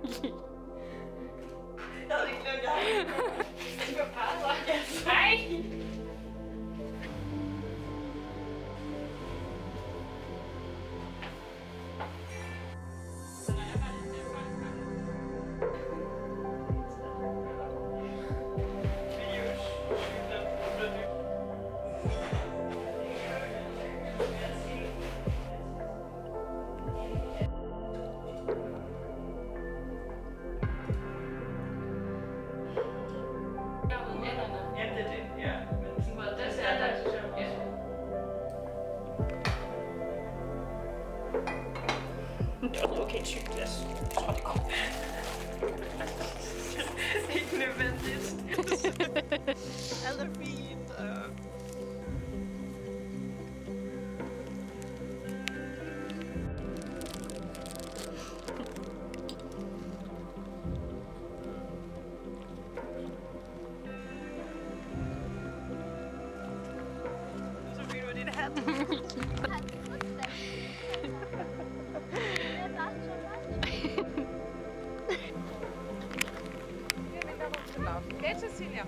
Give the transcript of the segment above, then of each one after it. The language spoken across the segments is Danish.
Jeg havde ikke glemt, jeg havde ikke bare Nej! Det var okay tykt glas. Jeg tror, det går. Ikke nødvendigt. Alt er fint. Så fint med din hat. Okay, Cecilia.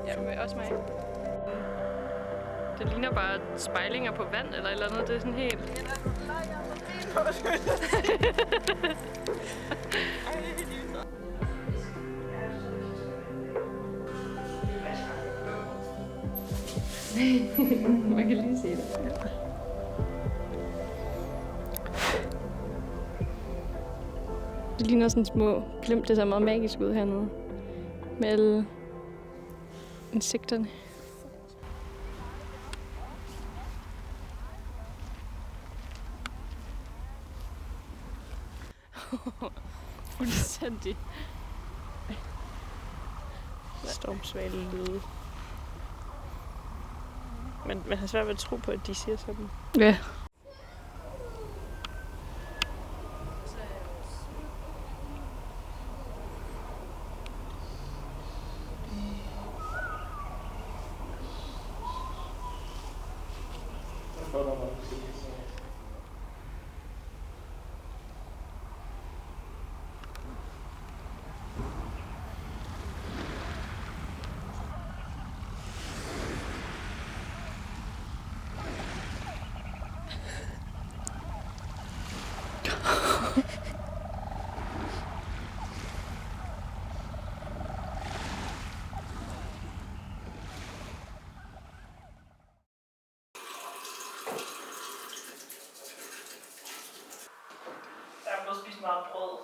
Ja, men også mig. Det ligner bare spejlinger på vand eller et eller andet. Det er sådan helt... Man kan lige se det. Det ligner sådan små glimt. Det ser meget magisk ud hernede. Med alle insekterne. Fuldstændig. Stormsvale lyde. Men man har svært ved at tro på, at de siger sådan. Ja. Der er blevet spist meget brød.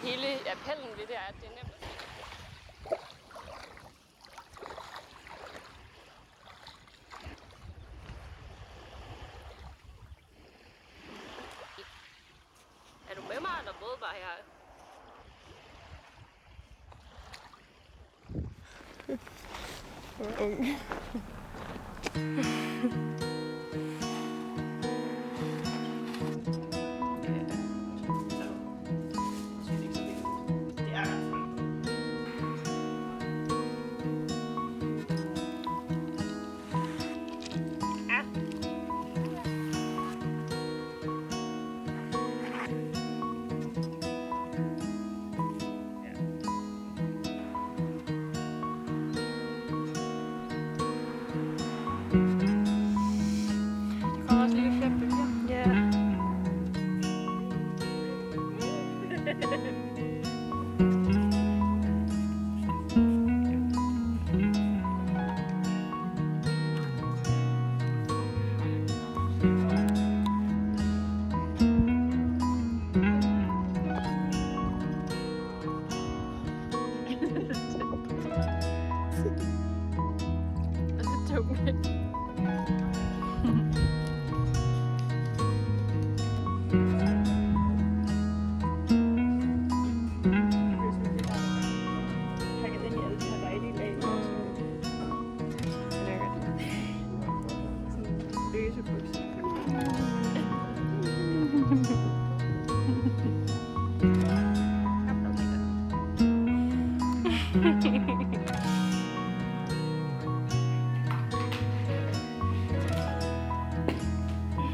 Hele appellen ved det er, at det er nemt. Er du med mig, eller både bare her? Ung.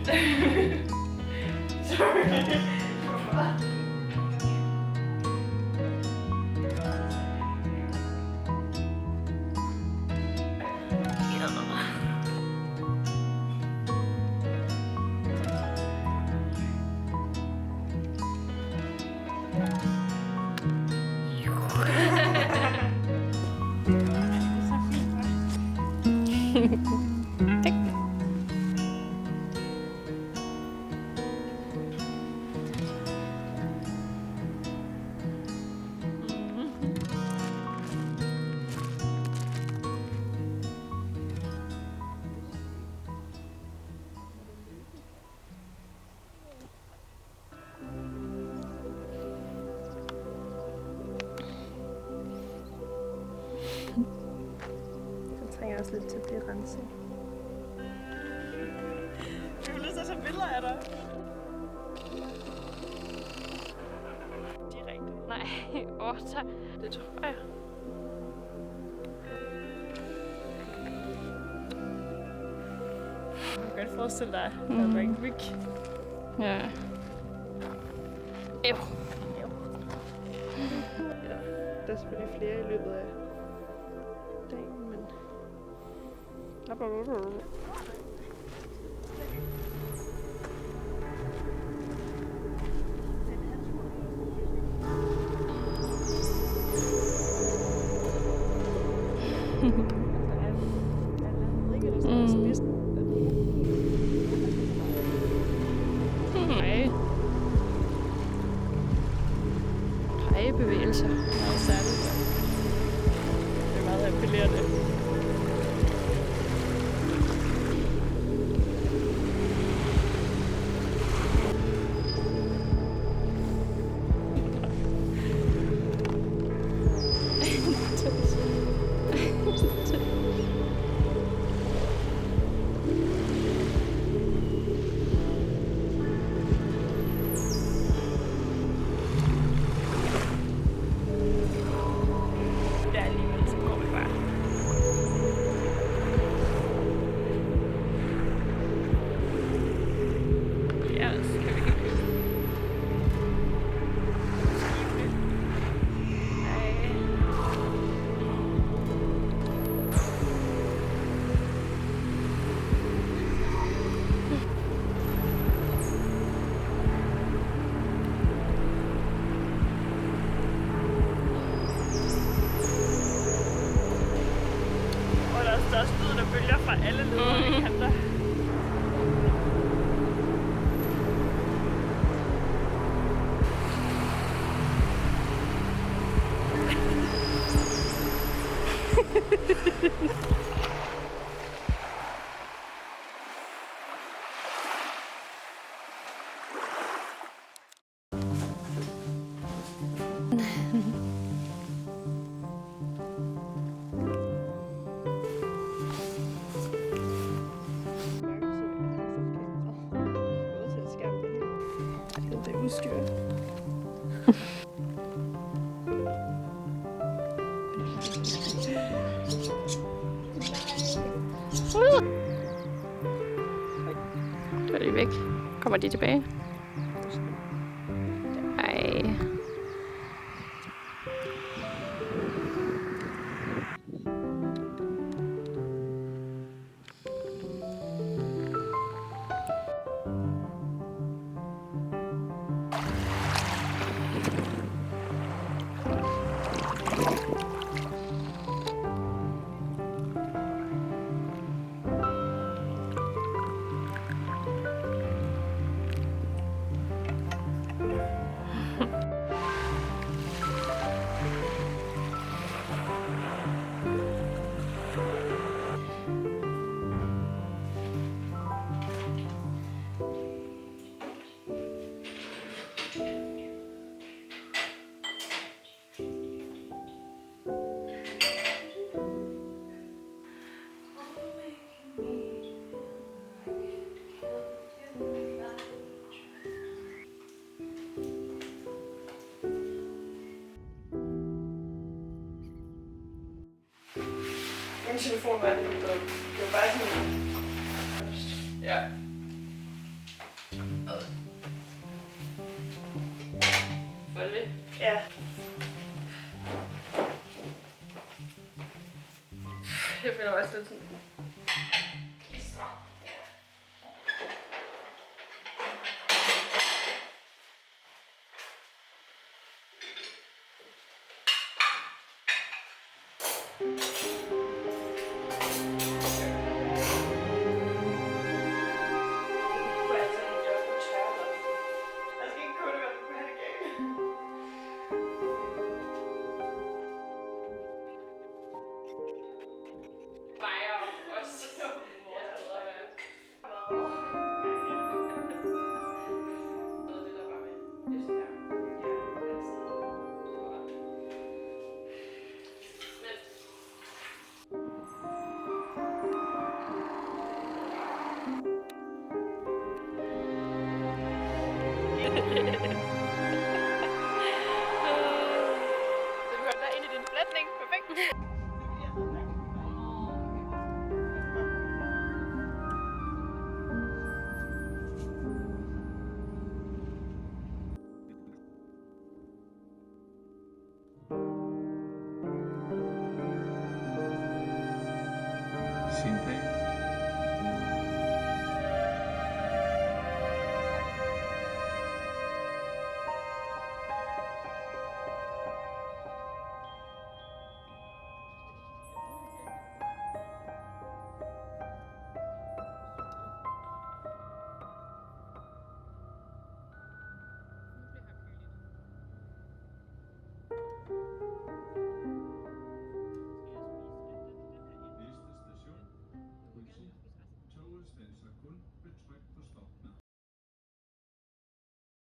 Sorry. Hvorfor? Den trænger også lidt til at blive renset. Jeg vil lyst til at tage billeder af dig. Direkte. Nej, tak. Det tror jeg. Jeg kan godt forestille dig, at der var en ryg. Ja. Ew. Ja, der er selvfølgelig flere i løbet af dagen, men... Nej. Pegebevægelser. Meget særligt. Det er meget appellerende. Ja, alligevel så går vi bare. Ja, så kan vi hygge. Skibene. Ej. Og der er stød, der bølger fra alle ledere kanter. Det er udstyr. Så er de væk. Kommer de tilbage? Ej. Min telefon var lige blevet. Det var bare sådan. Ja. er også lidt sådan... Så du hørte der ind i din flætning. Perfekt. Sin dag